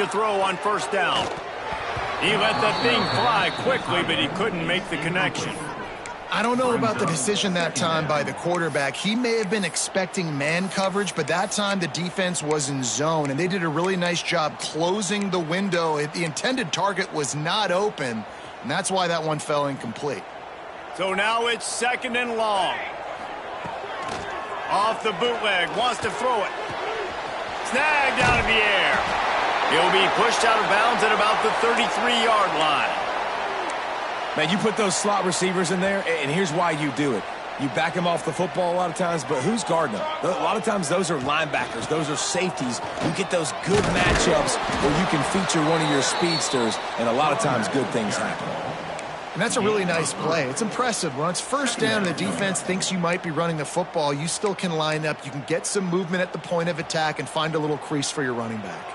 to throw on first down. He let that thing fly quickly, but he couldn't make the connection. I don't know about the decision that time by the quarterback. He may have been expecting man coverage, but that time the defense was in zone, and they did a really nice job closing the window. The intended target was not open, and that's why that one fell incomplete. So now it's 2nd and long. Off the bootleg, wants to throw it. Snagged out of the air. He'll be pushed out of bounds at about the 33-yard line. Man, you put those slot receivers in there, and here's why you do it. You back them off the football a lot of times, but who's guarding them? A lot of times those are linebackers. Those are safeties. You get those good matchups where you can feature one of your speedsters, and a lot of times good things happen. And that's a really nice play. It's impressive. When it's first down and the defense thinks you might be running the football, you still can line up. You can get some movement at the point of attack and find a little crease for your running back.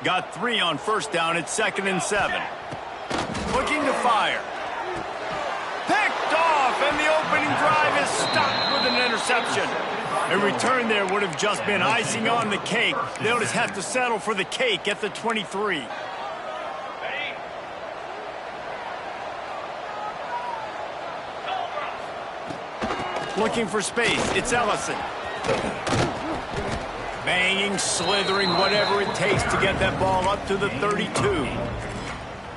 Got 3 on first down. It's 2nd and 7. Looking to fire. Picked off, and the opening drive is stopped with an interception. A return there would have just been icing on the cake. They'll just have to settle for the cake at the 23. Looking for space. It's Ellison. Banging, slithering, whatever it takes to get that ball up to the 32.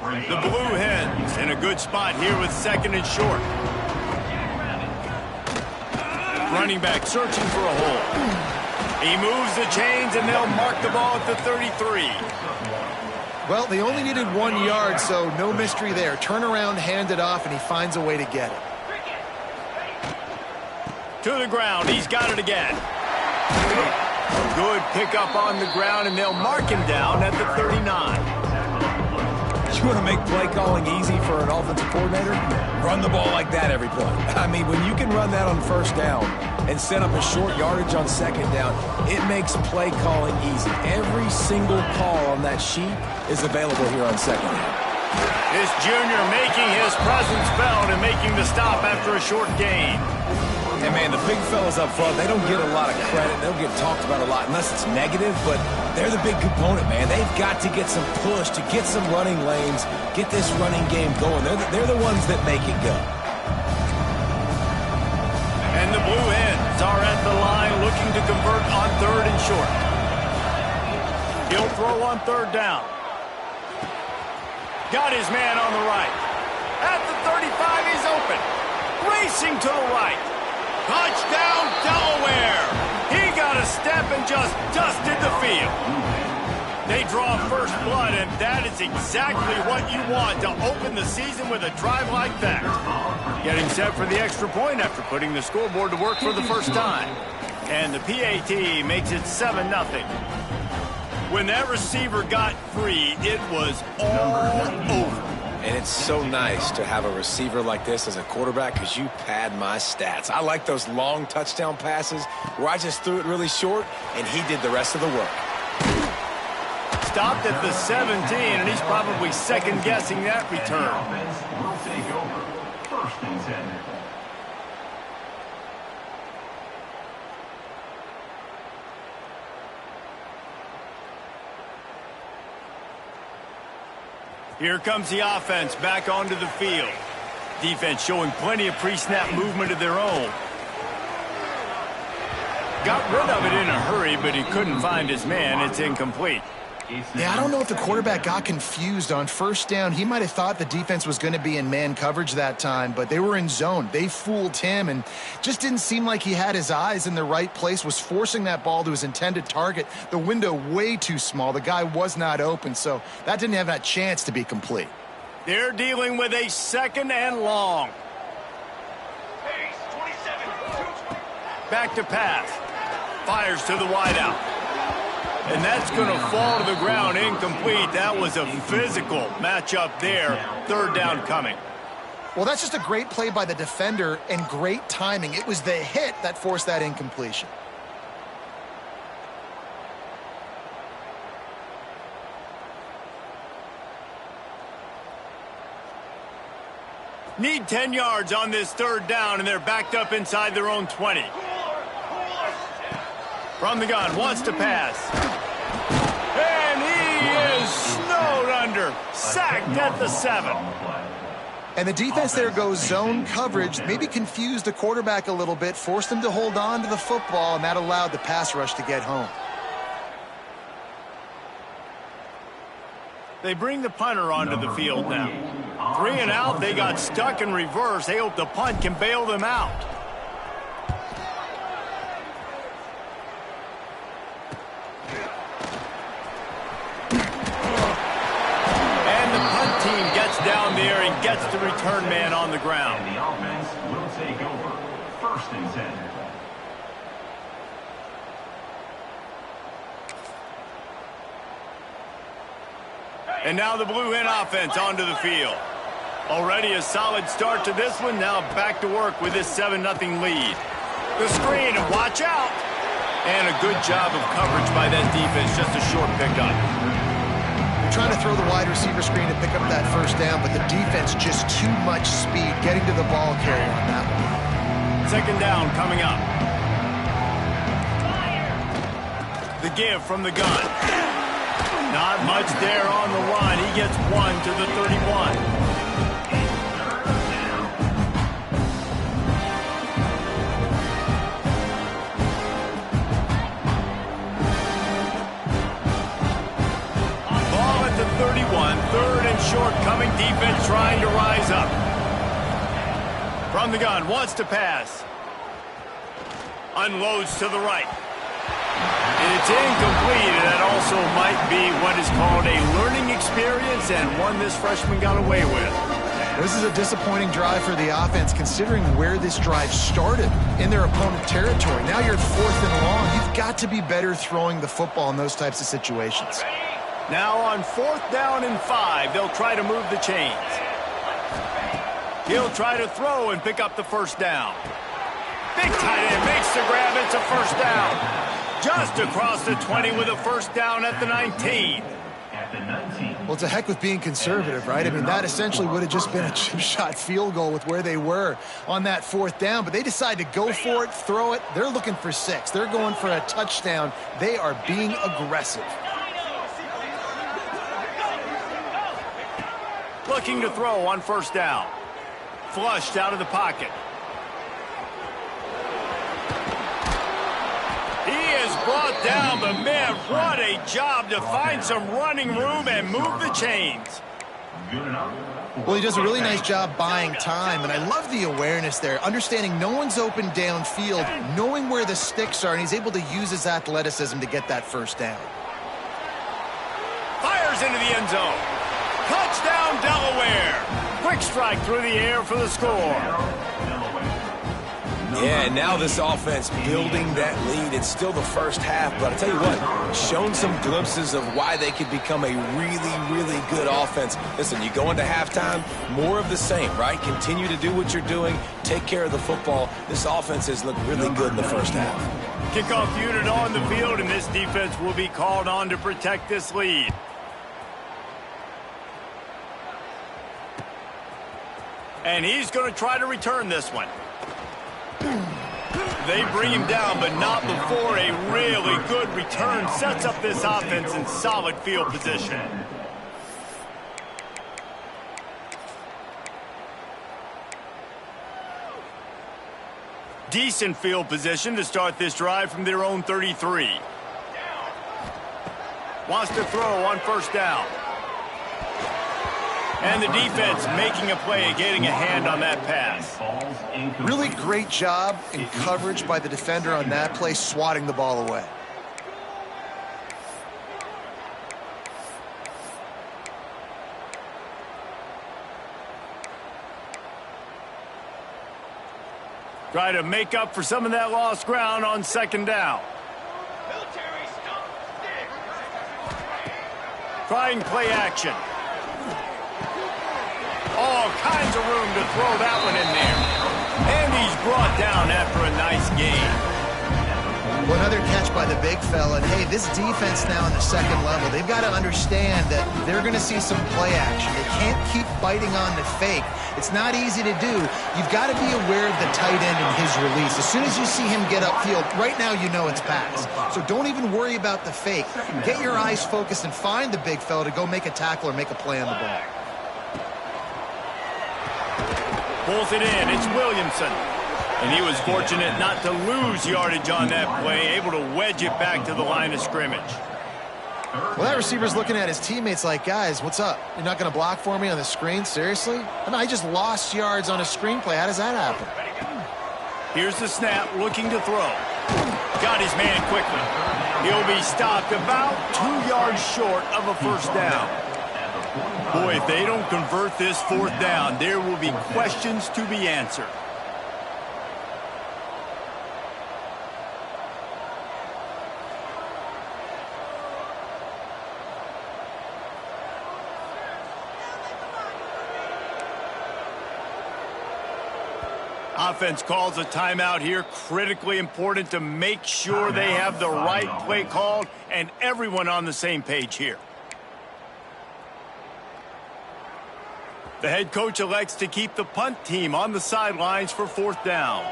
The Blue Hens in a good spot here with 2nd and short. Running back searching for a hole. He moves the chains, and they'll mark the ball at the 33. Well, they only needed 1 yard, so no mystery there. Turn around, hand it off, and he finds a way to get it. To the ground. He's got it again. Good pickup on the ground, and they'll mark him down at the 39. You want to make play calling easy for an offensive coordinator? Run the ball like that every play. I mean, when you can run that on first down and set up a short yardage on 2nd down, it makes play calling easy. Every single call on that sheet is available here on 2nd down. This junior making his presence felt and making the stop after a short gain. And, man, the big fellas up front, they don't get a lot of credit. They don't get talked about a lot unless it's negative, but they're the big component, man. They've got to get some push, to get some running lanes, get this running game going. They're the ones that make it go. And the Blue Hens are at the line looking to convert on 3rd and short. He'll throw on 3rd down. Got his man on the right. At the 35, he's open. Racing to the right. Touchdown, Delaware! He got a step and just dusted the field. They draw first blood, and that is exactly what you want to open the season with a drive like that. Getting set for the extra point after putting the scoreboard to work for the first time. And the PAT makes it 7-0. When that receiver got free, it was all over. And it's so nice to have a receiver like this as a quarterback because you pad my stats. I like those long touchdown passes where I just threw it really short and he did the rest of the work. Stopped at the 17, and he's probably second-guessing that return. Will take over 1st and 10. Here comes the offense back onto the field. Defense showing plenty of pre-snap movement of their own. Got rid of it in a hurry, but he couldn't find his man. It's incomplete. Yeah, I don't know if the quarterback got confused on first down. He might have thought the defense was going to be in man coverage that time, but they were in zone. They fooled him and just didn't seem like he had his eyes in the right place, was forcing that ball to his intended target. The window way too small. The guy was not open, so that didn't have that chance to be complete. They're dealing with a 2nd and long. Back to pass. Fires to the wideout. And that's going to fall to the ground incomplete. That was a physical matchup there. 3rd down coming. Well, that's just a great play by the defender and great timing. It was the hit that forced that incompletion. Need 10 yards on this 3rd down, and they're backed up inside their own 20. From the gun, wants to pass. And he is here. Sacked at the 7. And the defense there goes zone coverage, maybe confused the quarterback a little bit, forced him to hold on to the football, and that allowed the pass rush to get home. They bring the punter onto the field now. 3 and out, they got stuck in reverse. They hope the punt can bail them out. And the punt team gets down there and gets the return man on the ground. And the offense will take over. 1st and 10. And now the Blue Hen offense onto the field. Already a solid start to this one. Now back to work with this 7-0 lead. The screen, and watch out. And a good job of coverage by that defense. Just a short pickup. They're trying to throw the wide receiver screen to pick up that 1st down, but the defense just too much speed getting to the ball carrier on that one. 2nd down coming up. The give from the gun. Not much there on the run. He gets 1 to the 31. Ball at the 31. 3rd and short coming. Defense trying to rise up. From the gun. Wants to pass. Unloads to the right. And it's incomplete, and that also might be what is called a learning experience and one this freshman got away with. This is a disappointing drive for the offense considering where this drive started in their opponent territory. Now you're at 4th and long. You've got to be better throwing the football in those types of situations. Now on 4th down and 5, they'll try to move the chains. He'll try to throw and pick up the 1st down. Big tight end makes the grab. It's a 1st down. Just across the 20 with a 1st down at the 19. Well, it's a heck with being conservative, right? I mean, that essentially would have just been a chip shot field goal with where they were on that 4th down, but they decide to go for it, throw it. They're looking for 6. They're going for a touchdown. They are being aggressive. Looking to throw on 1st down. Flushed out of the pocket. Brought down, but man, what a job to find some running room and move the chains. Well, he does a really nice job buying time, and I love the awareness there, understanding no one's open downfield, knowing where the sticks are, and he's able to use his athleticism to get that 1st down. Fires into the end zone. Touchdown, Delaware. Quick strike through the air for the score. Yeah, and now this offense building that lead. It's still the 1st half, but I tell you what, shown some glimpses of why they could become a really, really good offense. Listen, you go into halftime, more of the same, right? Continue to do what you're doing, take care of the football. This offense has looked really good in the 1st half. Kickoff unit on the field, and this defense will be called on to protect this lead. And he's going to try to return this one. They bring him down, but not before a really good return sets up this offense in solid field position. Decent field position to start this drive from their own 33. Wants to throw on 1st down. And the defense making a play, getting a hand on that pass. Really great job in coverage by the defender on that play, swatting the ball away. Try to make up for some of that lost ground on 2nd down. Trying play action. All kinds of room to throw that one in there. And he's brought down after a nice gain. Well, another catch by the big fella. And, hey, this defense now in the second level, they've got to understand that they're going to see some play action. They can't keep biting on the fake. It's not easy to do. You've got to be aware of the tight end and his release. As soon as you see him get upfield, right now you know it's pass. So don't even worry about the fake. Get your eyes focused and find the big fella to go make a tackle or make a play on the ball. Pulls it in. It's Williamson. And he was fortunate not to lose yardage on that play, able to wedge it back to the line of scrimmage. Well, that receiver's looking at his teammates like, guys, what's up? You're not going to block for me on the screen? Seriously? I mean, I just lost yards on a screenplay. How does that happen? Here's the snap, looking to throw. Got his man quickly. He'll be stopped about 2 yards short of a first down. Boy, if they don't convert this fourth down, there will be questions to be answered. Offense calls a timeout here. Critically important to make sure they have the right play called and everyone on the same page here. The head coach elects to keep the punt team on the sidelines for fourth down.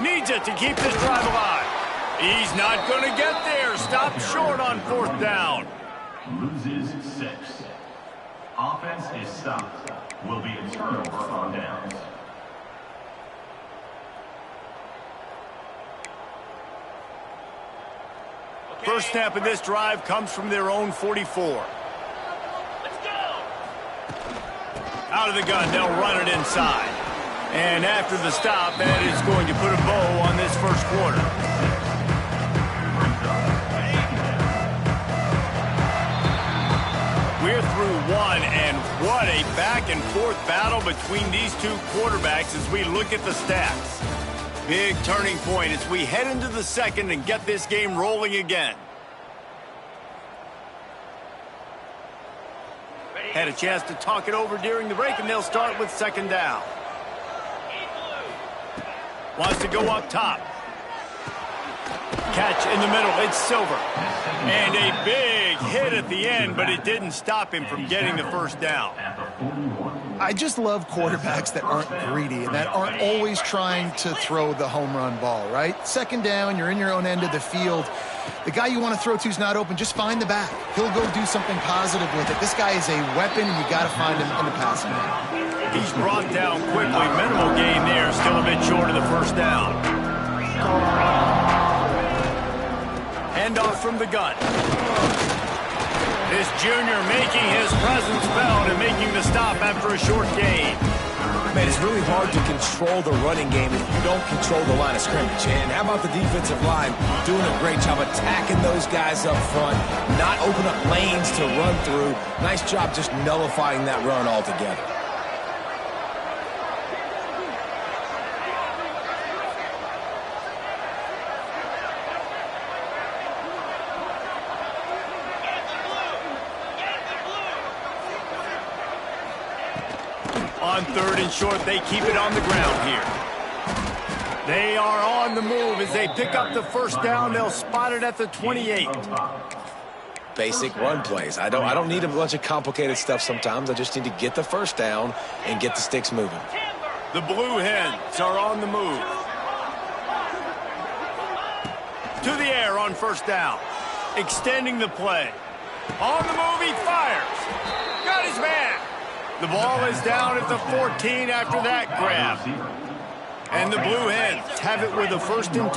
Needs it to keep this drive alive. He's not going to get there. Stop short on fourth down. Loses 6. Offense is stopped. Will be a turnover on downs. First snap of this drive comes from their own 44. Let's go. Out of the gun, they'll run it inside. And after the stop, that is going to put a bow on this first quarter. We're through one, and what a back-and-forth battle between these two quarterbacks as we look at the stats. Big turning point as we head into the second and get this game rolling again. Had a chance to talk it over during the break, and they'll start with second down. Wants to go up top. Catch in the middle. It's Silver. And a big hit at the end, but it didn't stop him from getting the first down. I just love quarterbacks that aren't greedy and that aren't always trying to throw the home run ball, right? Second down, you're in your own end of the field. The guy you want to throw to is not open. Just find the back. He'll go do something positive with it. This guy is a weapon, and you got to find him in the passing game. He's brought down quickly. Minimal gain there. Still a bit short of the first down. Handoff from the gun. This junior making his presence felt and making the stop after a short gain. Man, it's really hard to control the running game if you don't control the line of scrimmage. And how about the defensive line doing a great job attacking those guys up front, not open up lanes to run through. Nice job just nullifying that run altogether. On third and short, they keep it on the ground here. They are on the move as they pick up the first down. They'll spot it at the 28. Basic run plays. I don't need a bunch of complicated stuff sometimes. I just need to get the first down and get the sticks moving. The Blue Hens are on the move. To the air on first down. Extending the play. On the move, he fires. Got his man. The ball is down at the 14 after that grab. And the Blue Hens have it with a 1st and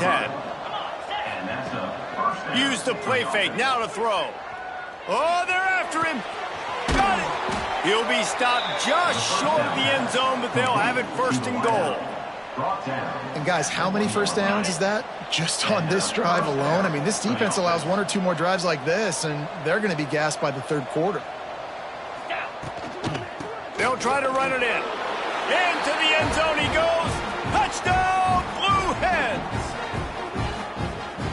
10. Use the play fake, now to throw. Oh, they're after him. Got it. He'll be stopped just short of the end zone, but they'll have it 1st and goal. And guys, how many first downs is that? Just on this drive alone? I mean, this defense allows 1 or 2 more drives like this, and they're going to be gassed by the third quarter. They'll try to run it in. Into the end zone he goes. Touchdown, Blue Hens.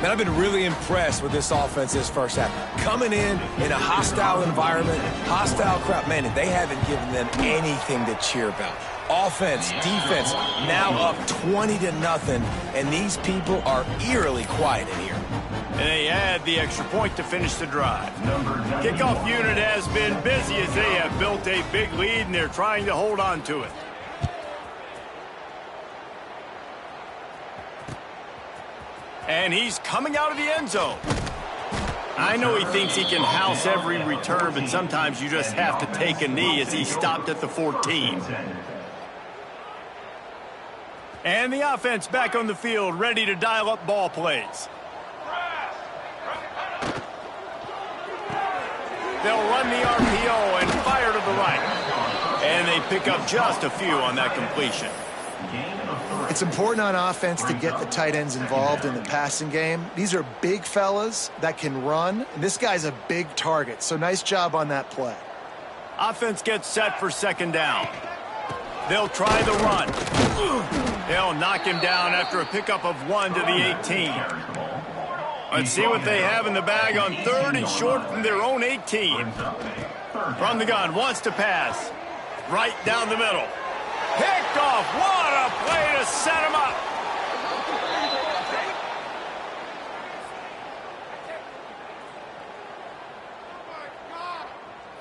Man, I've been really impressed with this offense this first half. Coming in a hostile environment, hostile crowd. Man, they haven't given them anything to cheer about. Offense, defense, now up 20-0, and these people are eerily quiet in here. And they add the extra point to finish the drive. Kickoff unit has been busy as they have built a big lead, and they're trying to hold on to it. And he's coming out of the end zone. I know he thinks he can house every return, but sometimes you just have to take a knee as he stopped at the 14. And the offense back on the field, ready to dial up ball plays. They'll run the RPO and fire to the right. And they pick up just a few on that completion. It's important on offense to get the tight ends involved in the passing game. These are big fellas that can run, and this guy's a big target, so nice job on that play. Offense gets set for second down. They'll try the run. They'll knock him down after a pickup of 1 to the 18. Let's see what they have in the bag on 3rd and short from their own 18. From the gun, wants to pass. Right down the middle. Picked off. What a play to set him up.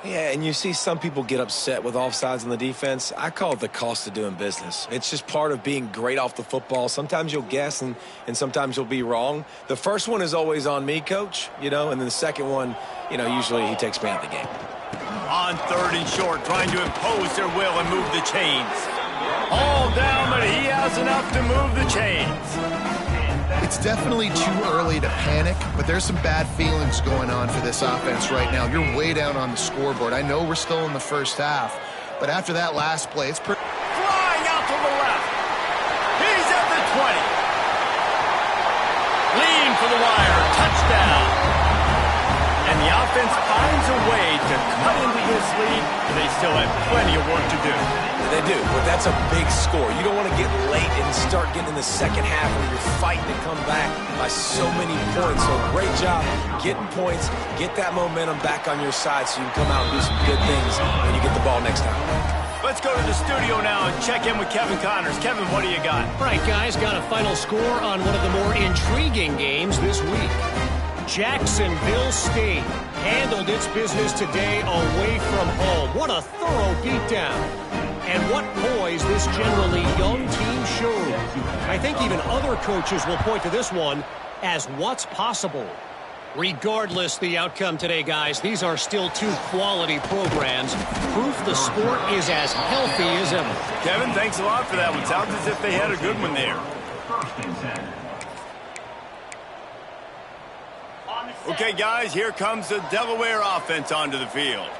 Yeah, and you see some people get upset with offsides on the defense. I call it the cost of doing business. It's just part of being great off the football. Sometimes you'll guess and sometimes you'll be wrong. The first one is always on me, Coach, and then the second one, usually he takes me out of the game. On 3rd and short, trying to impose their will and move the chains. All down, but he has enough to move the chains. It's definitely too early to panic, but there's some bad feelings going on for this offense right now. You're way down on the scoreboard. I know we're still in the first half, but after that last play, it's pretty... Flying out to the left. He's at the 20. Lean for the wire. Touchdown. And the offense finds a way to cut into this lead, but they still have plenty of work to do. They do, but that's a big score. You don't want to get late and start getting in the second half where you're fighting to come back by so many points. So great job getting points, get that momentum back on your side so you can come out and do some good things when you get the ball next time. Let's go to the studio now and check in with Kevin Connors. Kevin, what do you got? All right, guys, got a final score on one of the more intriguing games this week. Jacksonville State handled its business today away from home. What a thorough beatdown. And what poise this generally young team showed. I think even other coaches will point to this one as what's possible. Regardless the outcome today, guys, these are still two quality programs. Proof the sport is as healthy as ever. Kevin, thanks a lot for that one. Sounds as if they had a good one there. Okay, guys, here comes the Delaware offense onto the field.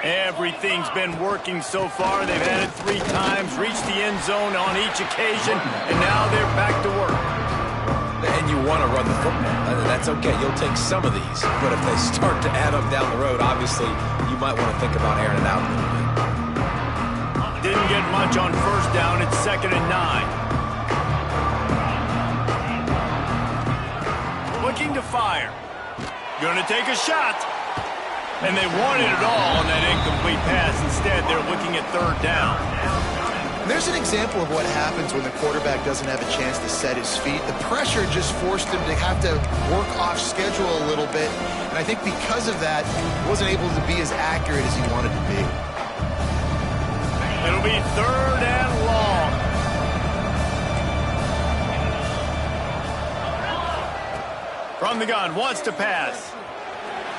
Everything's been working so far. They've had it 3 times, reached the end zone on each occasion, and now they're back to work. And you want to run the football. That's okay. You'll take some of these. But if they start to add up down the road, obviously, you might want to think about airing it out a little bit. Didn't get much on 1st down. It's 2nd and 9. Looking to fire. Going to take a shot. And they wanted it all on that incomplete pass. Instead, they're looking at 3rd down. And there's an example of what happens when the quarterback doesn't have a chance to set his feet. The pressure just forced him to have to work off schedule a little bit. And I think because of that, he wasn't able to be as accurate as he wanted to be. It'll be 3rd and long. From the gun, wants to pass.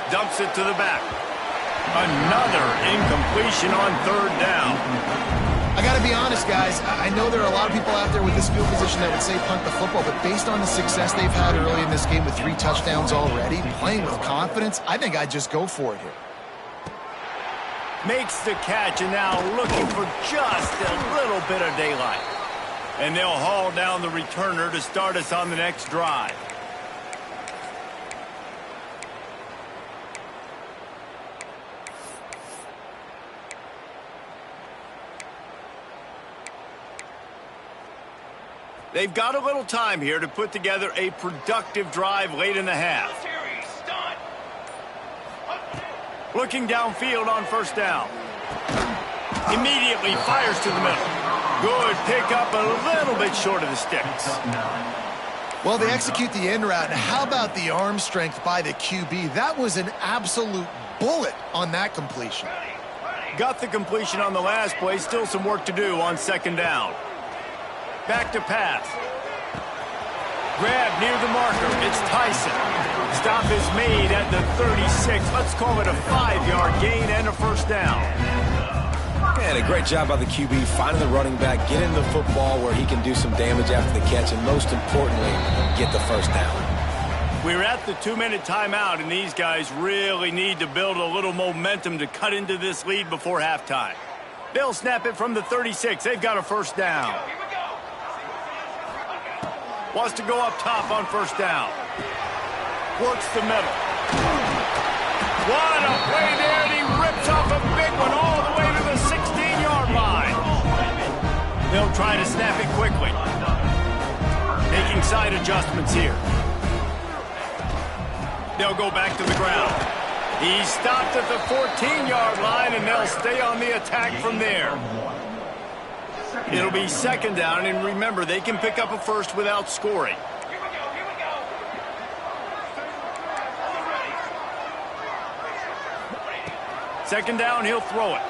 Dumps it to the back. Another incompletion on 3rd down. I got to be honest, guys. I know there are a lot of people out there with this field position that would say punt the football, but based on the success they've had early in this game with 3 touchdowns already, playing with confidence, I think I'd just go for it here. Makes the catch, and now looking for just a little bit of daylight. And they'll haul down the returner to start us on the next drive. They've got a little time here to put together a productive drive late in the half. Looking downfield on 1st down. Immediately fires to the middle. Good pickup, a little bit short of the sticks. Well, they execute the in route. How about the arm strength by the QB? That was an absolute bullet on that completion. Got the completion on the last play. Still some work to do on second down. Back to pass. Grab near the marker. It's Tyson. Stop is made at the 36. Let's call it a 5-yard gain and a first down. And a great job by the QB finding the running back, getting the football where he can do some damage after the catch, and most importantly, get the first down. We're at the 2-minute timeout, and these guys really need to build a little momentum to cut into this lead before halftime. They'll snap it from the 36. They've got a first down. Wants to go up top on first down. Works the middle. What a play there, and he rips off a big one all the way to the 16-yard line. They'll try to snap it quickly. Making side adjustments here. They'll go back to the ground. He stopped at the 14-yard line, and they'll stay on the attack from there. It'll be second down, and remember, they can pick up a first without scoring. Second down, he'll throw it.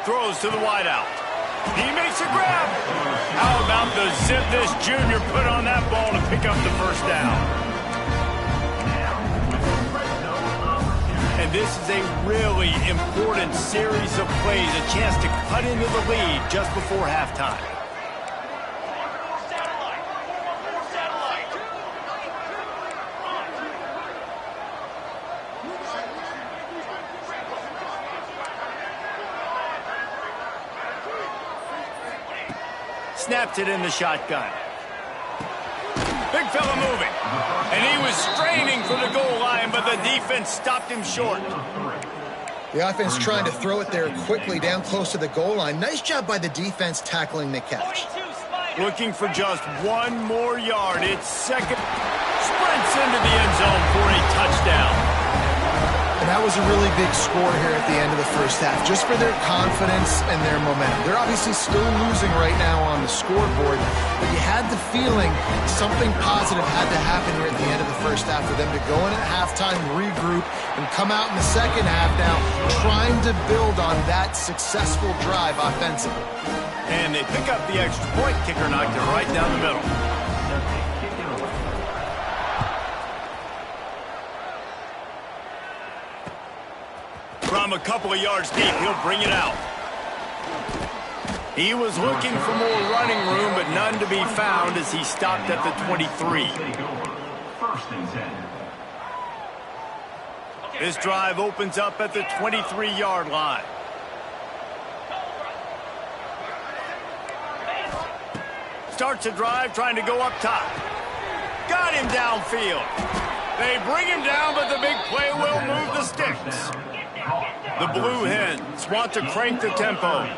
Throws to the wideout. He makes a grab. How about the zip this junior put on that ball to pick up the first down? And this is a really important series of plays, a chance to cut into the lead just before halftime. Snapped it in the shotgun. Big fella moving. And he was straining for the goal line, but the defense stopped him short. The offense trying to throw it there quickly down close to the goal line. Nice job by the defense tackling the catch. Looking for just one more yard. It's second. Sprints into the end zone for a touchdown. And that was a really big score here at the end of the first half, just for their confidence and their momentum. They're obviously still losing right now on the scoreboard, but you had the feeling something positive had to happen here at the end of the first half for them to go in at halftime, regroup, and come out in the second half now trying to build on that successful drive offensively. And they pick up the extra point. Kicker knocked it right down the middle. From a couple of yards deep, he'll bring it out. He was looking for more running room, but none to be found as he stopped at the 23. This drive opens up at the 23-yard line. Starts a drive trying to go up top. Got him downfield. They bring him down, but the big play will move the sticks. The Blue Hens want to crank the tempo. And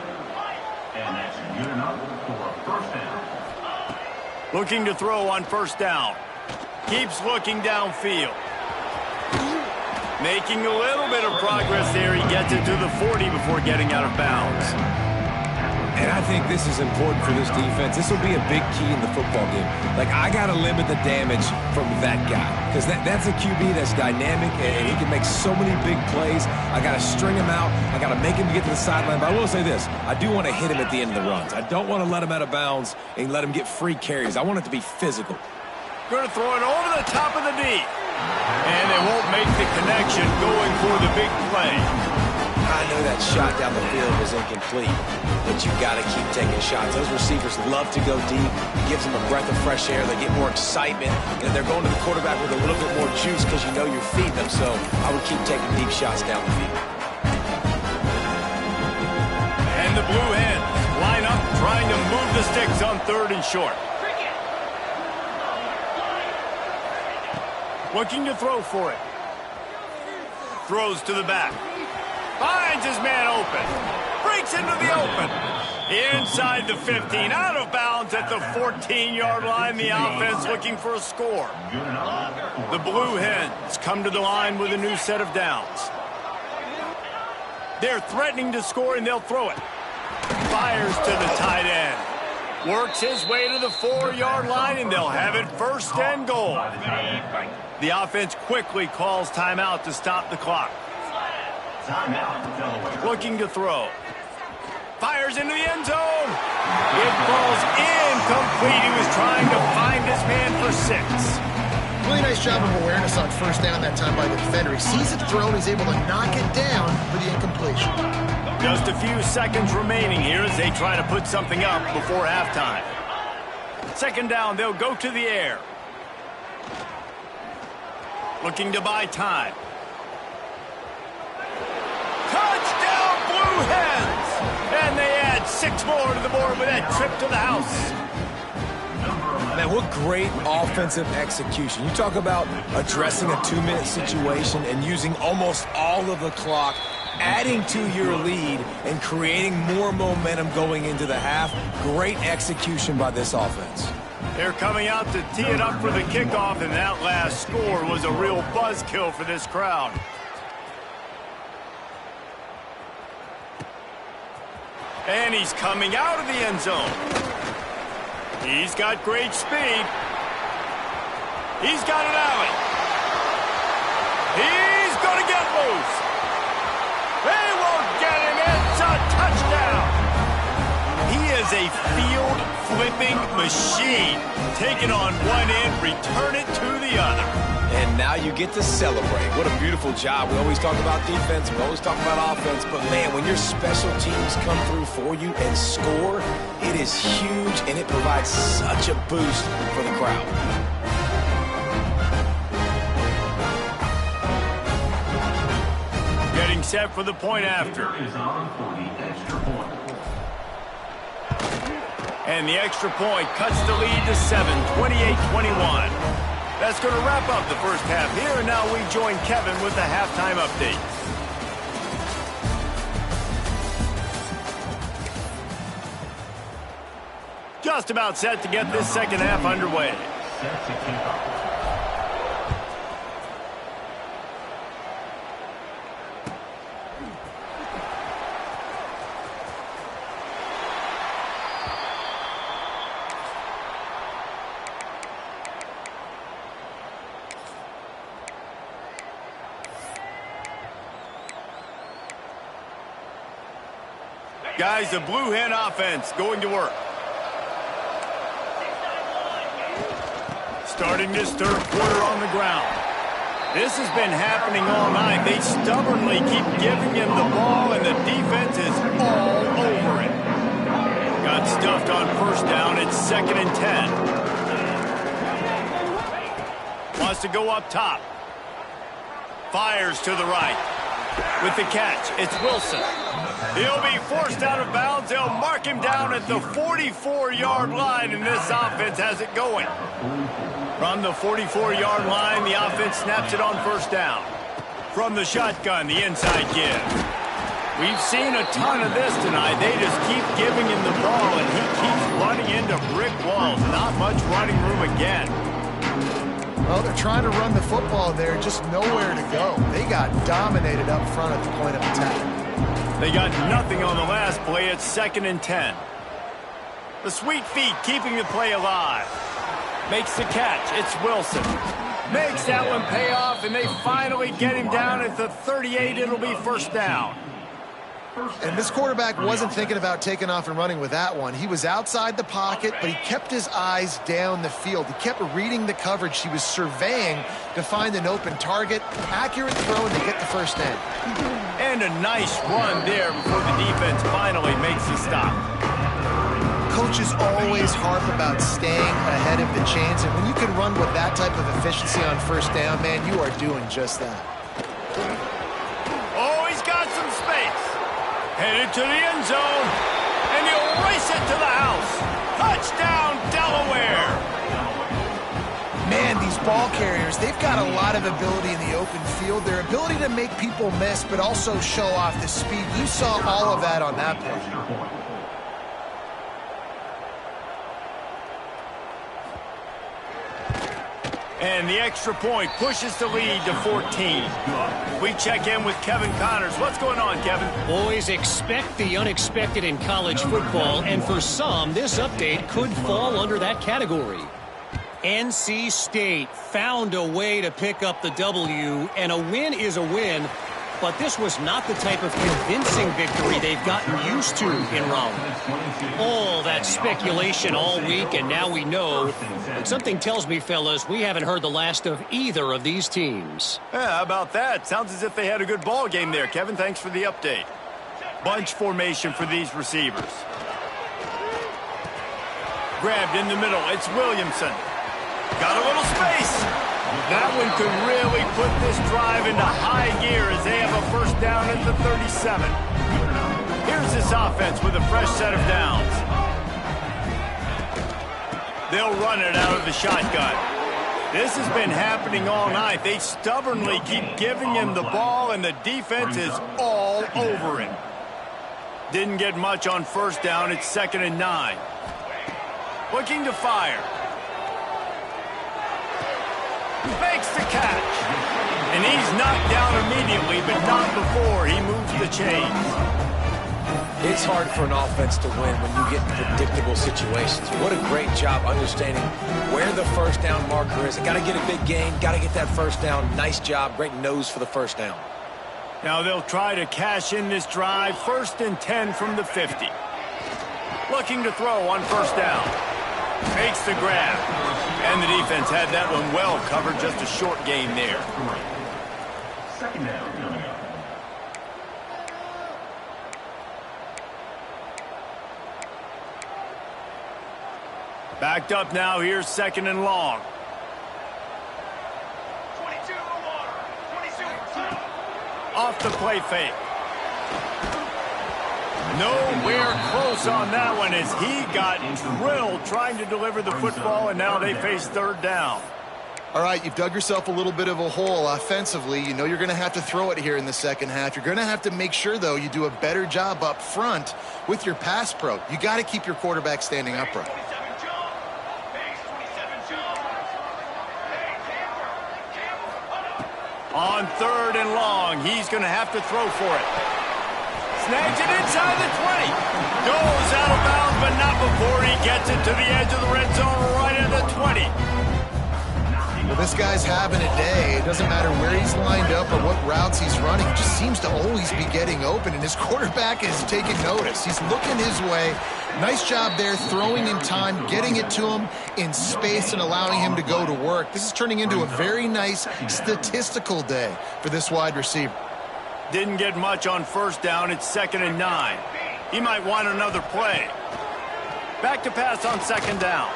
that's good enough for a first down. Looking to throw on first down. Keeps looking downfield. Making a little bit of progress there. He gets it to the 40 before getting out of bounds. And I think this is important for this defense. This will be a big key in the football game. Like, I got to limit the damage from that guy. Because that's a QB that's dynamic, and he can make so many big plays. I got to string him out. I got to make him get to the sideline. But I will say this. I do want to hit him at the end of the runs. I don't want to let him out of bounds and let him get free carries. I want it to be physical. Going to throw it over the top of the knee. And they won't make the connection going for the big play. I know that shot down the field was incomplete, but you got to keep taking shots. Those receivers love to go deep. It gives them a breath of fresh air. They get more excitement, and they're going to the quarterback with a little bit more juice because you know you're feeding them. So I would keep taking deep shots down the field. And the Blue Hens line up trying to move the sticks on third and short. Looking to throw for it. Throws to the back. Finds his man open. Breaks into the open. Inside the 15. Out of bounds at the 14-yard line. The offense looking for a score. The Blue Hens come to the line with a new set of downs. They're threatening to score, and they'll throw it. fires to the tight end. Works his way to the 4-yard line, and they'll have it first and goal. The offense quickly calls timeout to stop the clock. Looking to throw. Fires into the end zone. It falls incomplete. He was trying to find his man for 6. Really nice job of awareness on first down that time by the defender. He sees it thrown. He's able to knock it down for the incompletion. Just a few seconds remaining here as they try to put something up before halftime. Second down, they'll go to the air. Looking to buy time. Touchdown, Blue Hens! And they add 6 more to the board with that trip to the house. Man, what great offensive execution. You talk about addressing a 2-minute situation and using almost all of the clock, adding to your lead and creating more momentum going into the half. Great execution by this offense. They're coming out to tee it up for the kickoff, and that last score was a real buzzkill for this crowd. And he's coming out of the end zone. He's got great speed. He's got an alley. He's going to get loose. They won't get him. It's a touchdown. He is a field-flipping machine. Taking on one end, return it to the other. And now you get to celebrate. What a beautiful job. We always talk about defense. We always talk about offense. But, man, when your special teams come through for you and score, it is huge, and it provides such a boost for the crowd. Getting set for the point after. And the extra point cuts the lead to 7, 28-21. That's going to wrap up the first half here, and now we join Kevin with the halftime update. Just about set to get this second half underway. Set to kick off. Guys, the Blue Hen offense going to work. Starting this third quarter on the ground. This has been happening all night. They stubbornly keep giving him the ball, and the defense is all over it. Got stuffed on first down. It's 2nd and 10. Wants to go up top. Fires to the right. With the catch, it's Wilson. He'll be forced out of bounds. They'll mark him down at the 44-yard line, and this offense has it going. From the 44-yard line, the offense snaps it on first down. From the shotgun, the inside give. We've seen a ton of this tonight. They just keep giving him the ball, and he keeps running into brick walls. Not much running room again. Well, they're trying to run the football there, just nowhere to go. They got dominated up front at the point of attack. They got nothing on the last play. It's 2nd and 10. The sweet feet keeping the play alive. Makes the catch. It's Wilson. Makes that one pay off, and they finally get him down at the 38. It'll be first down. And this quarterback wasn't thinking about taking off and running with that one. He was outside the pocket, but he kept his eyes down the field. He kept reading the coverage. He was surveying to find an open target. Accurate throw, and they get the first down. And a nice run there before the defense finally makes the stop. Coaches always harp about staying ahead of the chains, and when you can run with that type of efficiency on first down, man, you are doing just that. Oh, he's got some space. Headed to the end zone, and he'll race it to the house. Touchdown, Delaware. Man, these ball carriers, they've got a lot of ability in the open field. Their ability to make people miss, but also show off the speed. You saw all of that on that play. And the extra point pushes the lead to 14. We check in with Kevin Connors. What's going on, Kevin? Boys, expect the unexpected in college football, and for some, this update could fall under that category. NC State found a way to pick up the W, and a win is a win, but this was not the type of convincing victory they've gotten used to in Raleigh. All that speculation all week, and now we know. But something tells me, fellas, we haven't heard the last of either of these teams. Yeah, how about that? Sounds as if they had a good ball game there, Kevin. Thanks for the update. Bunch formation for these receivers. Grabbed in the middle. It's Williamson. Got a little space. That one could really put this drive into high gear as they have a first down at the 37. Here's this offense with a fresh set of downs. They'll run it out of the shotgun. This has been happening all night. They stubbornly keep giving him the ball, and the defense is all over him. Didn't get much on first down. It's 2nd and 9. Looking to fire. Makes the catch. And he's knocked down immediately, but not before he moves the chains. It's hard for an offense to win when you get in predictable situations. What a great job understanding where the first down marker is. Got to get a big gain, got to get that first down. Nice job, great nose for the first down. Now they'll try to cash in this drive. 1st and 10 from the 50. Looking to throw on first down. Makes the grab. And the defense had that one well covered. Just a short gain there. 2nd down coming up. Backed up now. Here's 2nd and long. 22 in the water. 22. Off the play fake. Nowhere close on that one as he got drilled trying to deliver the football, and now they face 3rd down. All right, you've dug yourself a little bit of a hole offensively. You know you're going to have to throw it here in the second half. You're going to have to make sure, though, you do a better job up front with your pass pro. You got to keep your quarterback standing upright. 27 John. Base 27 John. Hey, camper. On 3rd and long, he's going to have to throw for it. Snags it inside the 20. Goes out of bounds, but not before he gets it to the edge of the red zone right at the 20. Well, this guy's having a day. It doesn't matter where he's lined up or what routes he's running. He just seems to always be getting open, and his quarterback is taking notice. He's looking his way. Nice job there, throwing in time, getting it to him in space and allowing him to go to work. This is turning into a very nice statistical day for this wide receiver. Didn't get much on first down. It's 2nd and 9. He might want another play. Back to pass on 2nd down.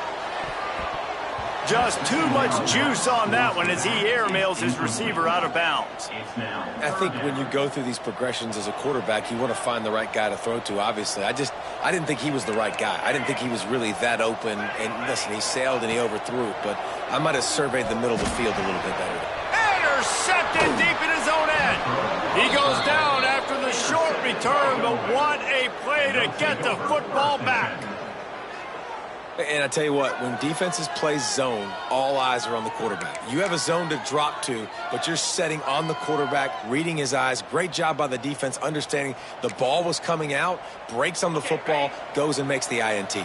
Just too much juice on that one as he airmails his receiver out of bounds. I think when you go through these progressions as a quarterback, you want to find the right guy to throw to, obviously. I didn't think he was the right guy. I didn't think he was really that open. And listen, he sailed and he overthrew it, but I might have surveyed the middle of the field a little bit better. Intercepted deep in his own end. He goes down after the short return, but what a play to get the football back. And I tell you what, when defenses play zone, all eyes are on the quarterback. You have a zone to drop to, but you're setting on the quarterback, reading his eyes. Great job by the defense, understanding the ball was coming out, breaks on the football, goes and makes the INT.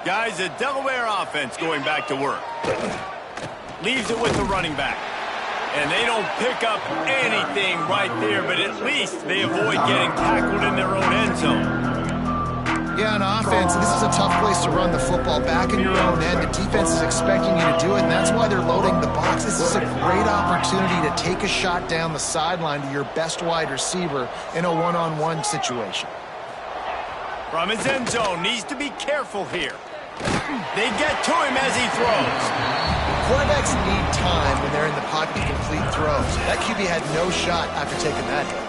Guys, the Delaware offense going back to work. Leaves it with the running back. And they don't pick up anything right there, but at least they avoid getting tackled in their own end zone. Yeah, on offense, this is a tough place to run the football back in your own end. The defense is expecting you to do it, and that's why they're loading the box. This is a great opportunity to take a shot down the sideline to your best wide receiver in a one-on-one situation. From his end zone, needs to be careful here. They get to him as he throws. Quarterbacks need time when they're in the pocket to complete throws. That QB had no shot after taking that hit.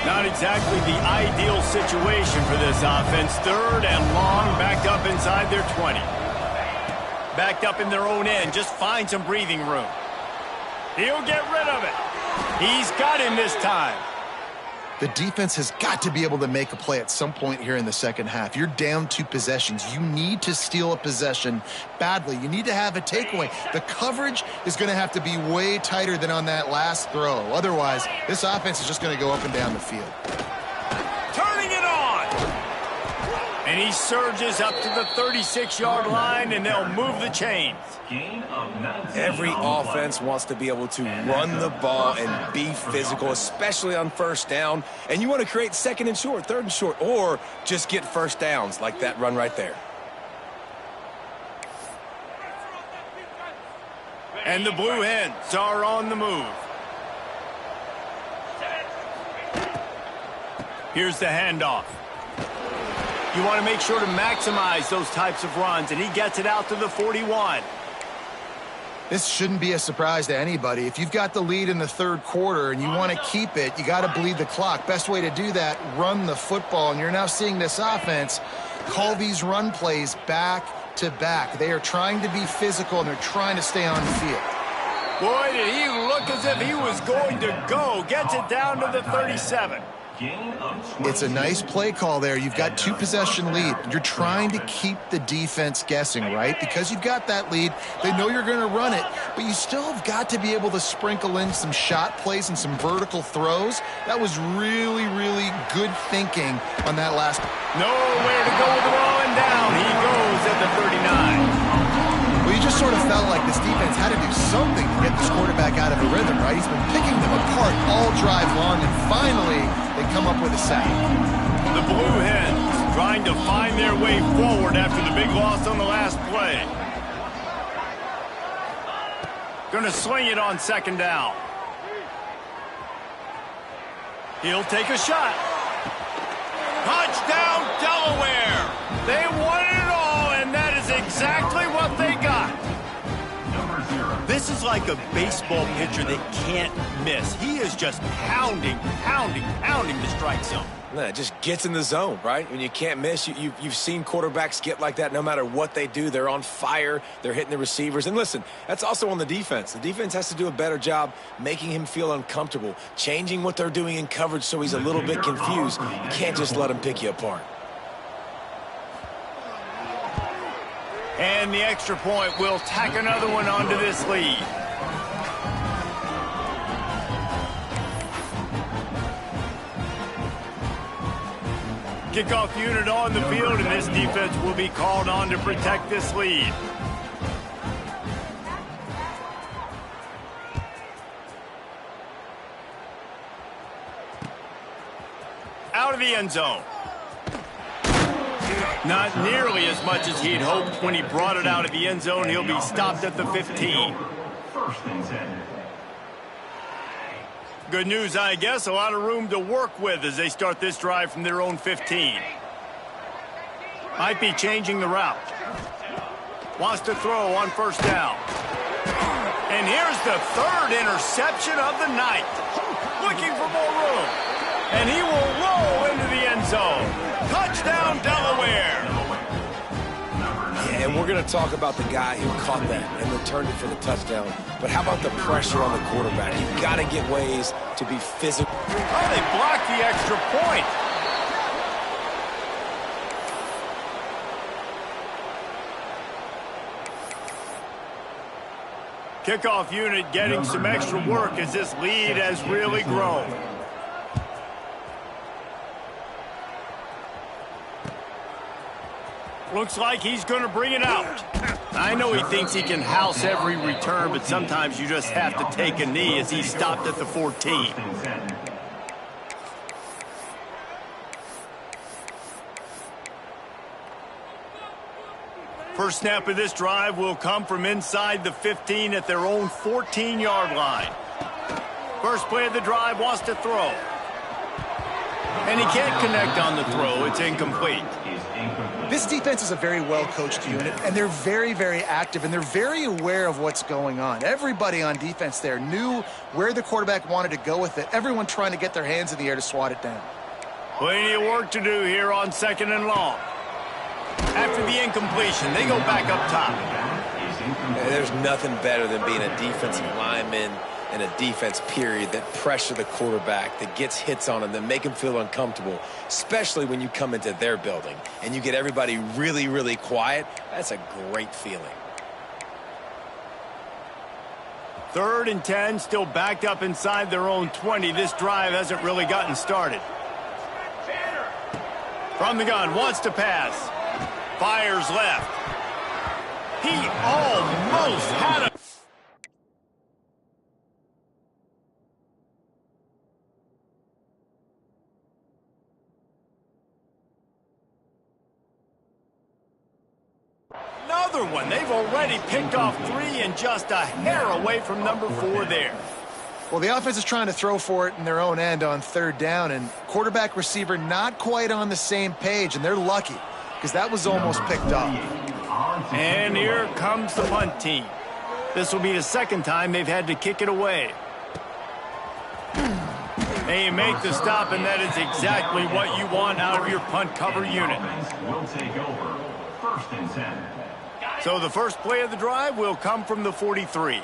Not exactly the ideal situation for this offense. 3rd and long, backed up inside their 20. Backed up in their own end, just find some breathing room. He'll get rid of it. He's got him this time. The defense has got to be able to make a play at some point here in the second half. You're down 2 possessions. You need to steal a possession badly. You need to have a takeaway. The coverage is going to have to be way tighter than on that last throw. Otherwise, this offense is just going to go up and down the field. Turning it on! And he surges up to the 36-yard line, and they'll move the chains. Every offense wants to be able to run the ball and be physical, especially on first down. And you want to create second and short, third and short, or just get first downs like that run right there. And the Blue Hens are on the move. Here's the handoff. You want to make sure to maximize those types of runs, and he gets it out to the 41. This shouldn't be a surprise to anybody. If you've got the lead in the third quarter and you want to keep it, you got to bleed the clock. Best way to do that, run the football. And you're now seeing this offense call these run plays back to back. They are trying to be physical, and they're trying to stay on the field. Boy, did he look as if he was going to go. Gets it down to the 37. It's a nice play call there. You've got 2 possession lead. You're trying to keep the defense guessing, right? Because you've got that lead, they know you're going to run it, but you still have got to be able to sprinkle in some shot plays and some vertical throws. That was really, really good thinking on that last. Nowhere to go with the ball, and down he goes at the 39. Well, you just sort of felt like this defense had to do something to get this quarterback out of a rhythm, right? He's been picking them apart all drive long, and finally they come up with a sack. The Blue Hens trying to find their way forward after the big loss on the last play. Going to sling it on second down. He'll take a shot. Touchdown, Delaware! They won it all, and that is exactly what they got. This is like a baseball pitcher that can't miss. He is just pounding the strike zone. No, it just gets in the zone, right? When you can't miss, you've seen quarterbacks get like that no matter what they do. They're on fire. They're hitting the receivers. And listen, that's also on the defense. The defense has to do a better job making him feel uncomfortable, changing what they're doing in coverage so he's a little bit confused. You can't just let him pick you apart. And the extra point will tack another one onto this lead. Kickoff unit on the field, and this defense will be called on to protect this lead. Out of the end zone. Not nearly as much as he'd hoped when he brought it out of the end zone. He'll be stopped at the 15. First and 10. Good news, I guess. A lot of room to work with as they start this drive from their own 15. Might be changing the route. Wants to throw on first down. And here's the third interception of the night. Looking for more room. And he will roll into the end zone. Touchdown, Delaware. Yeah, and we're going to talk about the guy who caught that and returned it for the touchdown. But how about the pressure on the quarterback? You've got to get ways to be physical. Oh, they blocked the extra point. Kickoff unit getting some extra work as this lead has really grown. Looks like he's going to bring it out. I know he thinks he can house every return, but sometimes you just have to take a knee as he stopped at the 14. First snap of this drive will come from inside the 15 at their own 14-yard line. First play of the drive, wants to throw. And he can't connect on the throw. It's incomplete. This defense is a very well-coached unit, and they're very, very active, and they're very aware of what's going on. Everybody on defense there knew where the quarterback wanted to go with it. Everyone trying to get their hands in the air to swat it down. Plenty of work to do here on second and long. After the incompletion, they go back up top. There's nothing better than being a defensive lineman and a defense, period, that pressure the quarterback, that gets hits on him, that make him feel uncomfortable, especially when you come into their building and you get everybody really, really quiet. That's a great feeling. 3rd and 10, still backed up inside their own 20. This drive hasn't really gotten started. From the gun, wants to pass. Fires left. He almost had a... Another one. They've already picked off 3 and just a hair away from number 4 there. Well, the offense is trying to throw for it in their own end on 3rd down, and quarterback receiver not quite on the same page, and they're lucky because that was almost picked off. And here comes the punt team. This will be the 2nd time they've had to kick it away. They make the stop, and that is exactly what you want out of your punt cover unit. Will take over. 1st and 10. So the first play of the drive will come from the 43.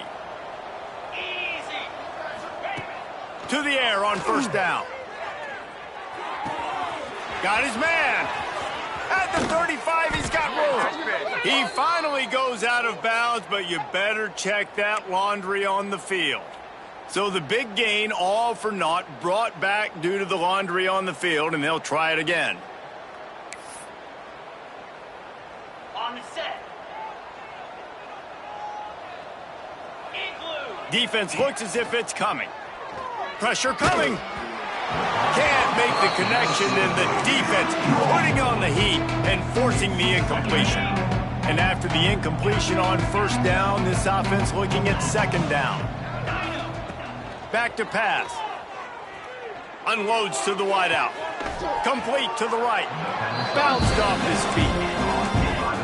To the air on 1st down. Got his man. At the 35, he's got room. He finally goes out of bounds, but you better check that laundry on the field. So the big gain, all for naught, brought back due to the laundry on the field, and they'll try it again. On the set. Defense looks as if it's coming. Pressure coming. Can't make the connection, and the defense putting on the heat and forcing the incompletion. And after the incompletion on 1st down, this offense looking at 2nd down. Back to pass. Unloads to the wideout. Complete to the right. Bounced off his feet.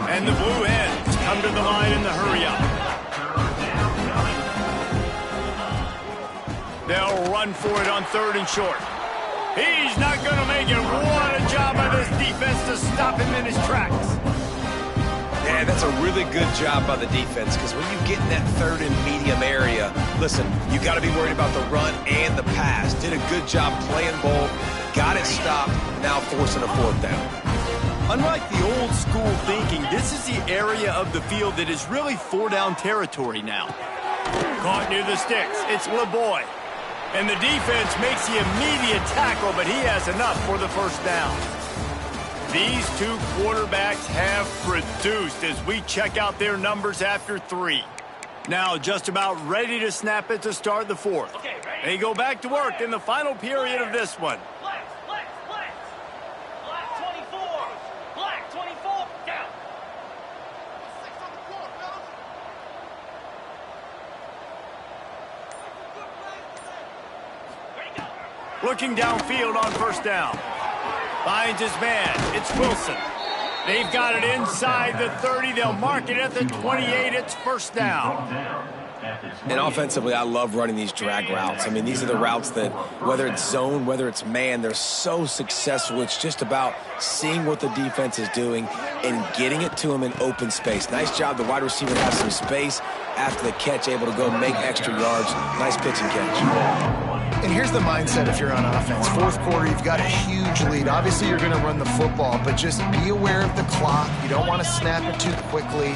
And the Blue Hens come to the line in the hurry-up. They'll run for it on 3rd and short. He's not going to make it. What a job by this defense to stop him in his tracks. Yeah, that's a really good job by the defense, because when you get in that 3rd and medium area, listen, you got to be worried about the run and the pass. Did a good job playing both, got it stopped, now forcing a 4th down. Unlike the old school thinking, this is the area of the field that is really 4-down territory now. Caught near the sticks. It's LeBoy. And the defense makes the immediate tackle, but he has enough for the 1st down. These 2 quarterbacks have produced as we check out their numbers after 3. Now just about ready to snap it to start the 4th. They go back to work in the final period of this one. Black 24. Black 24. Down. Looking downfield on 1st down. Finds his man. It's Wilson. They've got it inside the 30. They'll mark it at the 28. It's 1st down. And offensively, I love running these drag routes. I mean, these are the routes that, whether it's zone, whether it's man, they're so successful. It's just about seeing what the defense is doing and getting it to them in open space. Nice job. The wide receiver has some space after the catch, able to go make extra yards. Nice pitch and catch. And here's the mindset if you're on offense. 4th quarter, you've got a huge lead. Obviously, you're going to run the football, but just be aware of the clock. You don't want to snap it too quickly.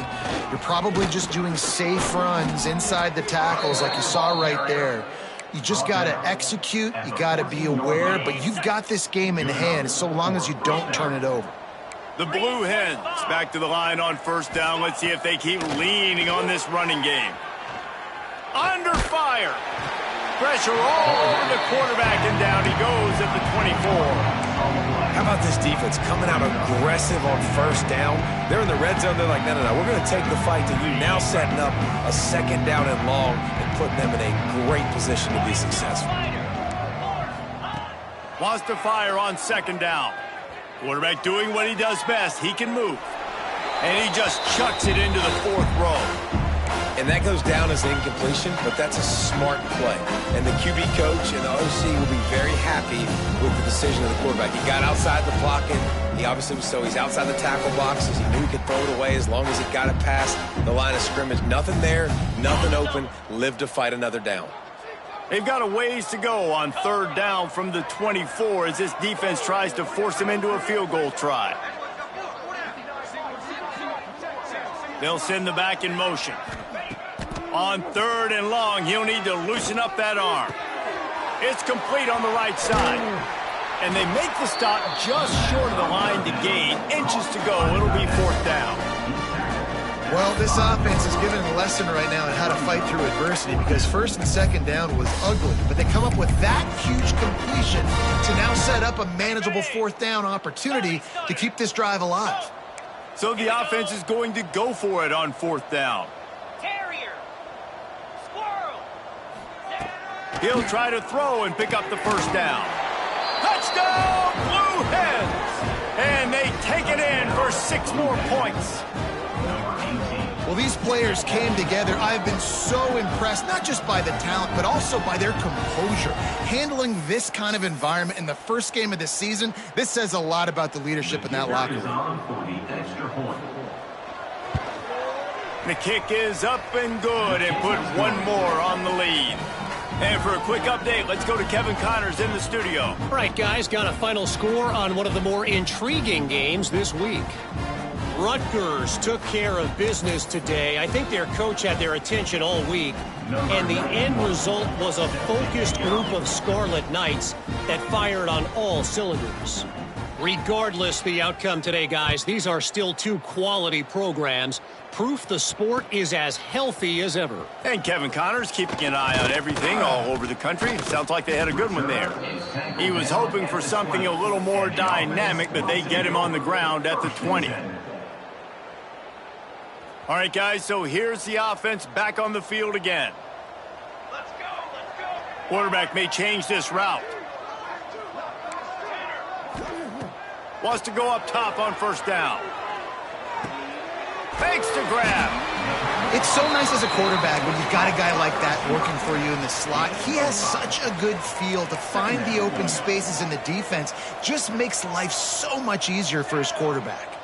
You're probably just doing safe runs inside the tackles like you saw right there. You just got to execute. You got to be aware, but you've got this game in hand so long as you don't turn it over. The Blue Hens back to the line on 1st down. Let's see if they keep leaning on this running game. Under fire. Pressure all over the quarterback, and down he goes at the 24. How about this defense coming out aggressive on 1st down? They're in the red zone. They're like, no, we're going to take the fight to you. Now setting up a 2nd down and long and putting them in a great position to be successful. Wants to fire on 2nd down. Quarterback doing what he does best. He can move. And he just chucks it into the 4th row. And that goes down as an incompletion, but that's a smart play. And the QB coach and the OC will be very happy with the decision of the quarterback. He got outside the pocket. He obviously was so he's outside the tackle boxes. He knew he could throw it away as long as he got it past the line of scrimmage. Nothing there, nothing open. Live to fight another down. They've got a ways to go on 3rd down from the 24 as this defense tries to force them into a field goal try. They'll send the back in motion. On 3rd and long, he'll need to loosen up that arm. It's complete on the right side. And they make the stop just short of the line to gain. Inches to go. It'll be 4th down. Well, this offense is giving a lesson right now on how to fight through adversity because 1st and 2nd down was ugly, but they come up with that huge completion to now set up a manageable 4th down opportunity to keep this drive alive. So the offense is going to go for it on 4th down. Terrier. Squirrel. He'll try to throw and pick up the 1st down. Touchdown, Blue Hens! And they take it in for 6 more points. Well, these players came together. I've been so impressed, not just by the talent, but also by their composure. Handling this kind of environment in the first game of the season, this says a lot about the leadership in that locker room. The kick is up and good and put 1 more on the lead. And for a quick update, let's go to Kevin Connors in the studio. All right, guys, got a final score on one of the more intriguing games this week. Rutgers took care of business today. I think their coach had their attention all week, and the end result was a focused group of Scarlet Knights that fired on all cylinders. Regardless the outcome today, guys, these are still 2 quality programs. Proof the sport is as healthy as ever. And Kevin Connors keeping an eye on everything all over the country. Sounds like they had a good one there. He was hoping for something a little more dynamic, but they get him on the ground at the 20. All right, guys, so here's the offense back on the field again. Let's go. Let's go. Quarterback may change this route. Wants to go up top on 1st down. Fakes to grab. It's so nice as a quarterback when you've got a guy like that working for you in the slot. He has such a good feel to find the open spaces in the defense. Just makes life so much easier for his quarterback.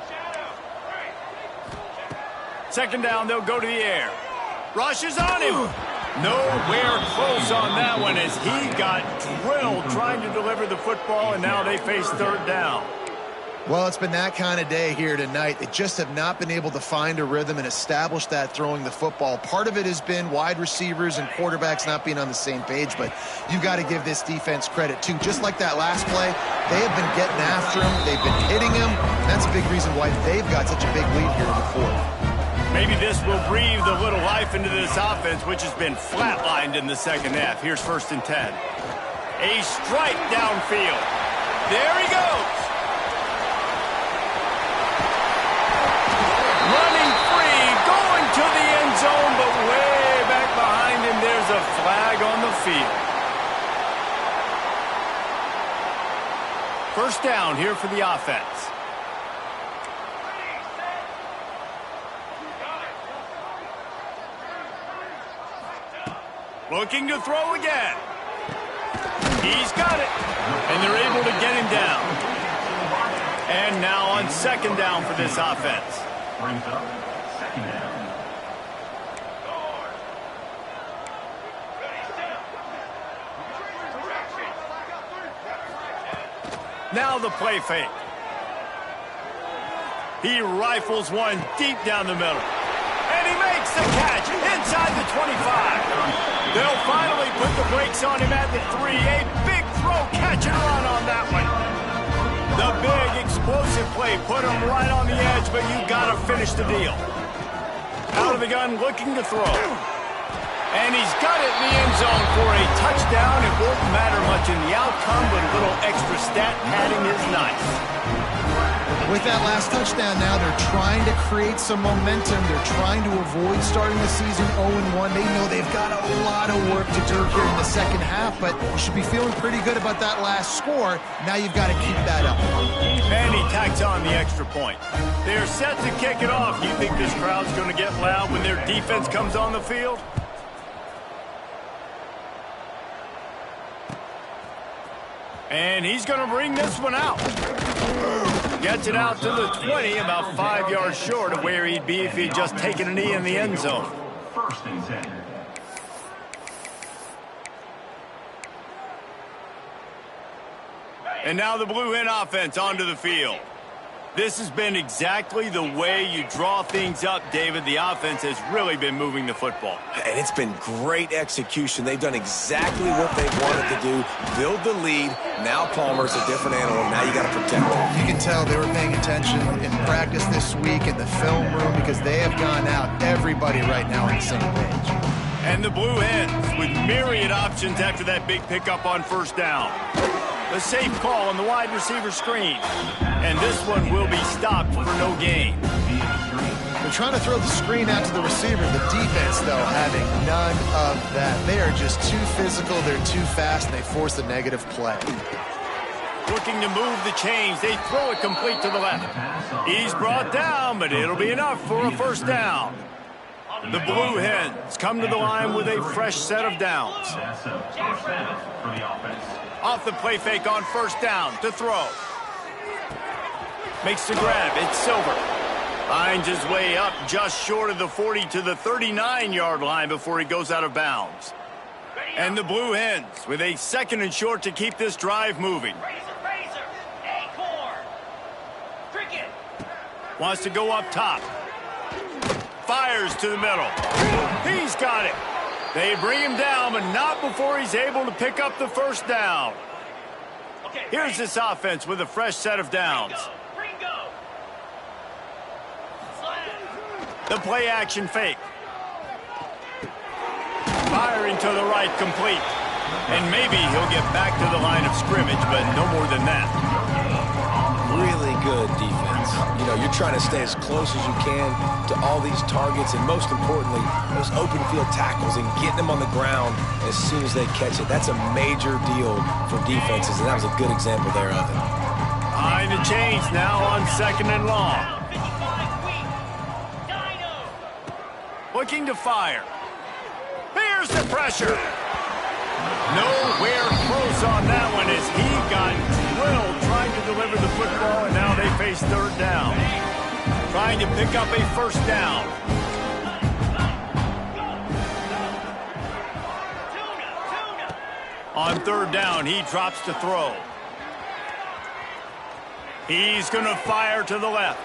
2nd down, they'll go to the air. Rushes on him. Nowhere close on that one as he got drilled trying to deliver the football, and now they face 3rd down. Well, it's been that kind of day here tonight. They just have not been able to find a rhythm and establish that throwing the football. Part of it has been wide receivers and quarterbacks not being on the same page, but you've got to give this defense credit, too. Just like that last play, they have been getting after him. They've been hitting him. That's a big reason why they've got such a big lead here in the 4th. Maybe this will breathe a little life into this offense, which has been flatlined in the 2nd half. Here's 1st and 10. A strike downfield. There he goes. Running free, going to the end zone, but way back behind him, there's a flag on the field. 1st down here for the offense. Looking to throw again. He's got it. And they're able to get him down. And now on 2nd down for this offense. Brings up 2nd down. Now the play fake. He rifles one deep down the middle. And he makes the catch inside the 25. They'll finally put the brakes on him at the 3. A big throw, catch and run on that one. The big explosive play put him right on the edge, but you got to finish the deal. Out of the gun, looking to throw. And he's got it in the end zone for a touchdown. It won't matter much in the outcome, but a little extra stat padding is nice. With that last touchdown now, they're trying to create some momentum. They're trying to avoid starting the season 0-1. They know they've got a lot of work to do here in the 2nd half, but you should be feeling pretty good about that last score. Now you've got to keep that up. And he tacks on the extra point. They're set to kick it off. You think this crowd's going to get loud when their defense comes on the field? And he's going to bring this one out. Gets it out to the 20, about 5 yards short of where he'd be if he'd just taken a knee in the end zone. 1st and 10. And now the Blue Hen offense onto the field. This has been exactly the way you draw things up, David. The offense has really been moving the football. And it's been great execution. They've done exactly what they wanted to do, build the lead. Now Palmer's a different animal. Now you got to protect him. You can tell they were paying attention in practice this week in the film room because they have gone out, everybody right now on the same page. And the Blue Hens with myriad options after that big pickup on first down. A safe call on the wide receiver screen. And this one will be stopped for no gain. They're trying to throw the screen out to the receiver. The defense, though, having none of that. They are just too physical. They're too fast, and they force the negative play. Looking to move the chains. They throw it complete to the left. He's brought down, but it'll be enough for a first down. The Blue Hens come to the line with a fresh set of downs. Off the play fake on first down to throw. Makes the grab. It's Silver. Finds his way up just short of the 40 to the 39-yard line before he goes out of bounds. And the Blue Hens with a 2nd and short to keep this drive moving. Wants to go up top. Fires to the middle. He's got it. They bring him down, but not before he's able to pick up the first down. Here's this offense with a fresh set of downs. The play action fake. Firing to the right, complete. And maybe he'll get back to the line of scrimmage, but no more than that. Really good defense. You know, you're trying to stay as close as you can to all these targets, and most importantly, those open field tackles and getting them on the ground as soon as they catch it. That's a major deal for defenses, and that was a good example there of it. Behind the chains now on 2nd and long. Looking to fire. Here's the pressure. Nowhere close on that one as he got drilled trying to deliver the football, and now they face third down. Trying to pick up a first down. On third down, he drops to throw. He's going to fire to the left.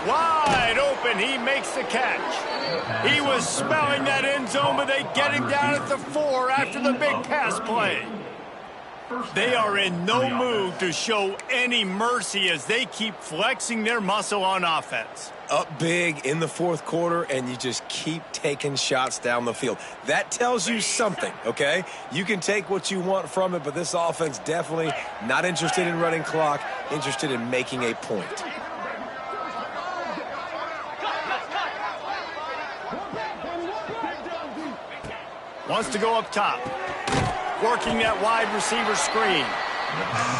Wide open, he makes the catch. He was smelling that end zone, but they get him down at the 4 after the big pass play. They are in no mood to show any mercy as they keep flexing their muscle on offense. Up big in the 4th quarter, and you just keep taking shots down the field. That tells you something, okay? You can take what you want from it, but this offense definitely not interested in running clock, interested in making a point. Wants to go up top. Working that wide receiver screen.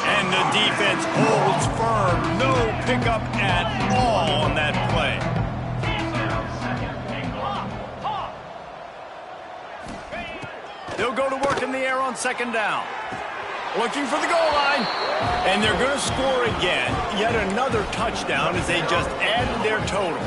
And the defense holds firm. No pickup at all on that play. They'll go to work in the air on 2nd down. Looking for the goal line. And they're going to score again. Yet another touchdown as they just added their total.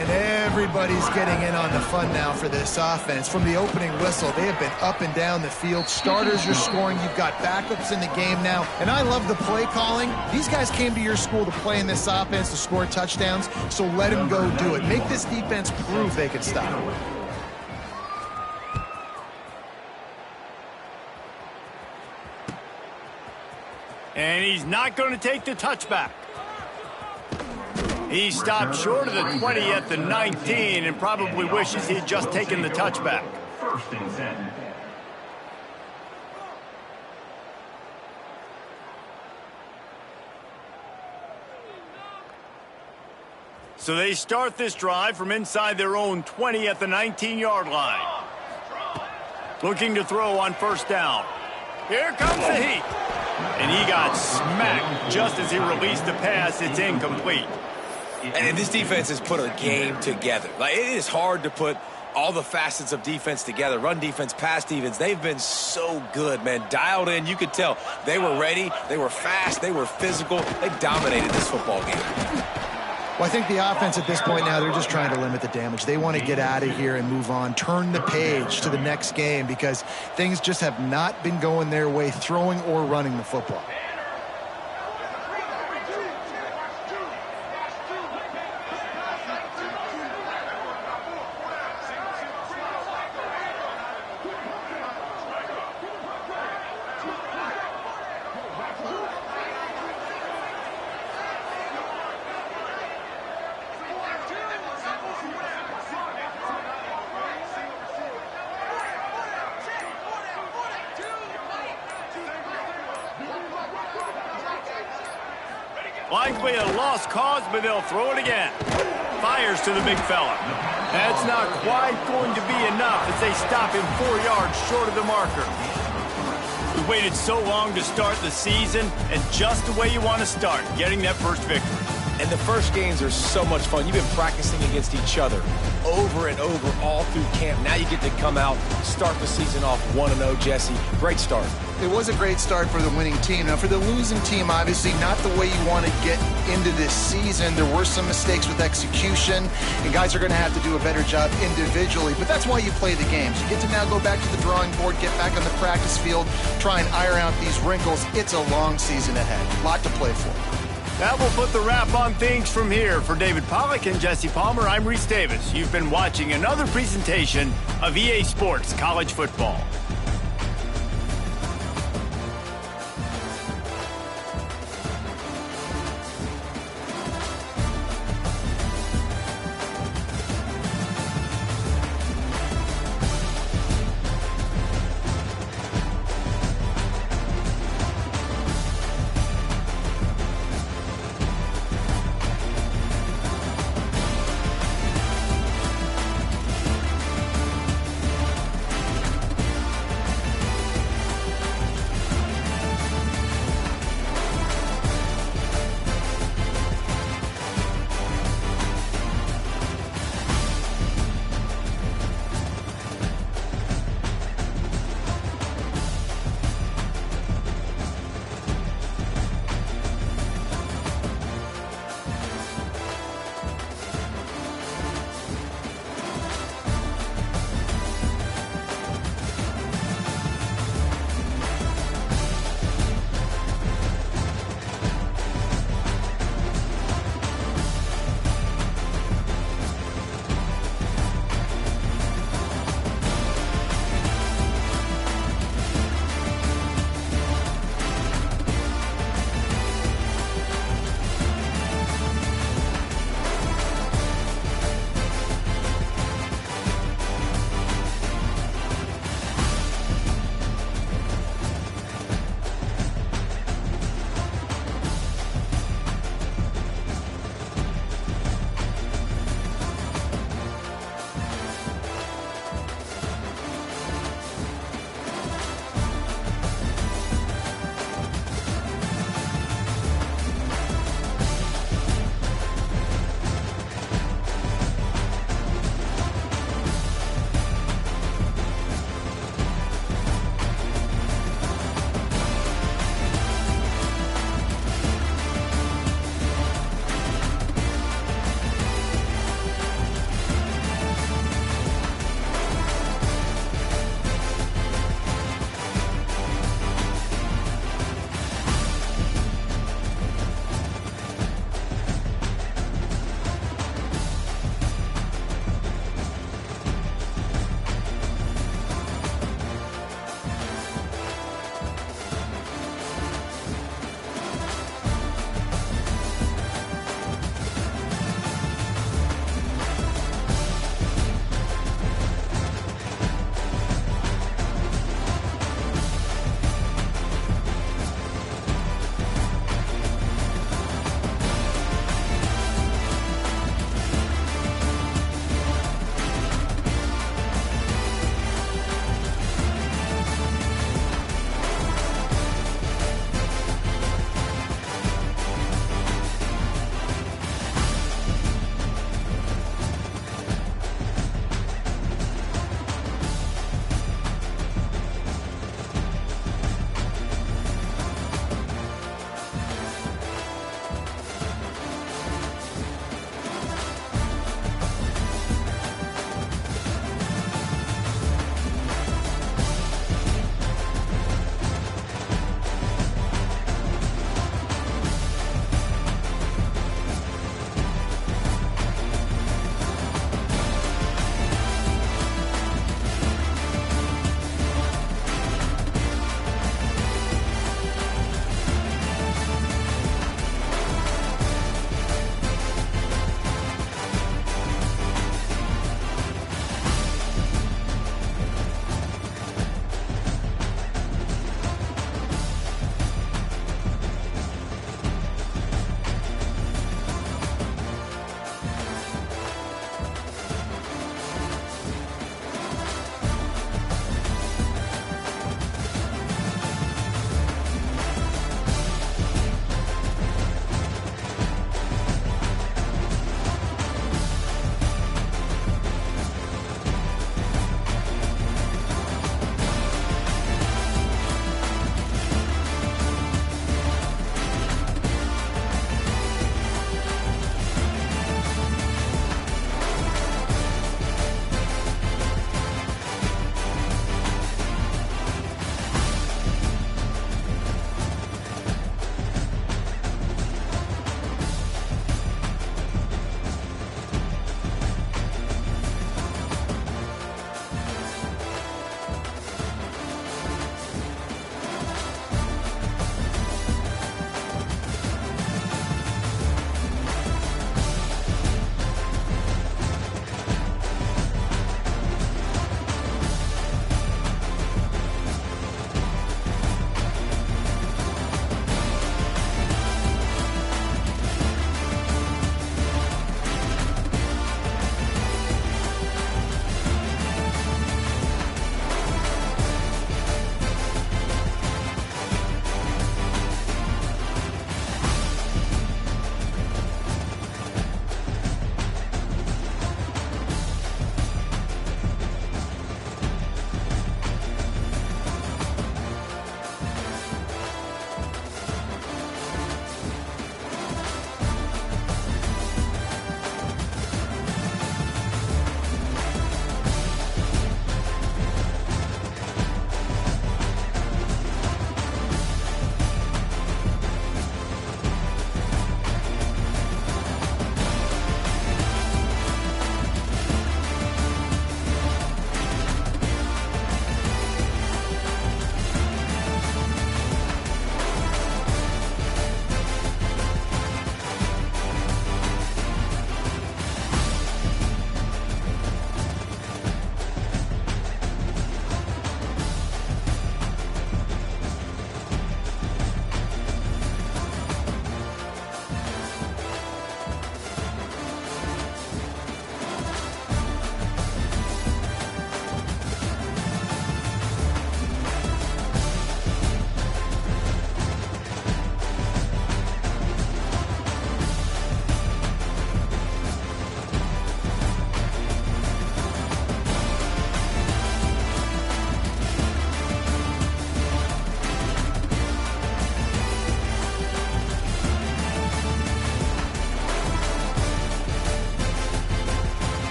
And everybody's getting in on the fun now for this offense. From the opening whistle, they have been up and down the field. Starters are scoring. You've got backups in the game now. And I love the play calling. These guys came to your school to play in this offense to score touchdowns, so let them go do it. Make this defense prove they can stop it. And he's not going to take the touchback. He stopped short of the 20 at the 19 and probably wishes he'd just taken the touchback. 1st and 10. So they start this drive from inside their own 20 at the 19-yard line. Looking to throw on first down. Here comes the heat. And he got smacked just as he released the pass. It's incomplete. And this defense has put a game together. Like, it is hard to put all the facets of defense together. Run defense, pass defense. They've been so good, man. Dialed in. You could tell they were ready. They were fast. They were physical. They dominated this football game. Well, I think the offense at this point now, they're just trying to limit the damage. They want to get out of here and move on, turn the page to the next game because things just have not been going their way, throwing or running the football. Likely a lost cause, but they'll throw it again. Fires to the big fella. That's not quite going to be enough as they stop him 4 yards short of the marker. We waited so long to start the season, and just the way you want to start, getting that first victory. And the first games are so much fun. You've been practicing against each other over and over all through camp. Now you get to come out, start the season off 1-0, Jesse. Great start. It was a great start for the winning team. Now, for the losing team, obviously not the way you want to get into this season. There were some mistakes with execution, and guys are going to have to do a better job individually. But that's why you play the games. You get to now go back to the drawing board, get back on the practice field, try and iron out these wrinkles. It's a long season ahead. A lot to play for. That will put the wrap on things from here. For David Pollack and Jesse Palmer, I'm Reese Davis. You've been watching another presentation of EA Sports College Football.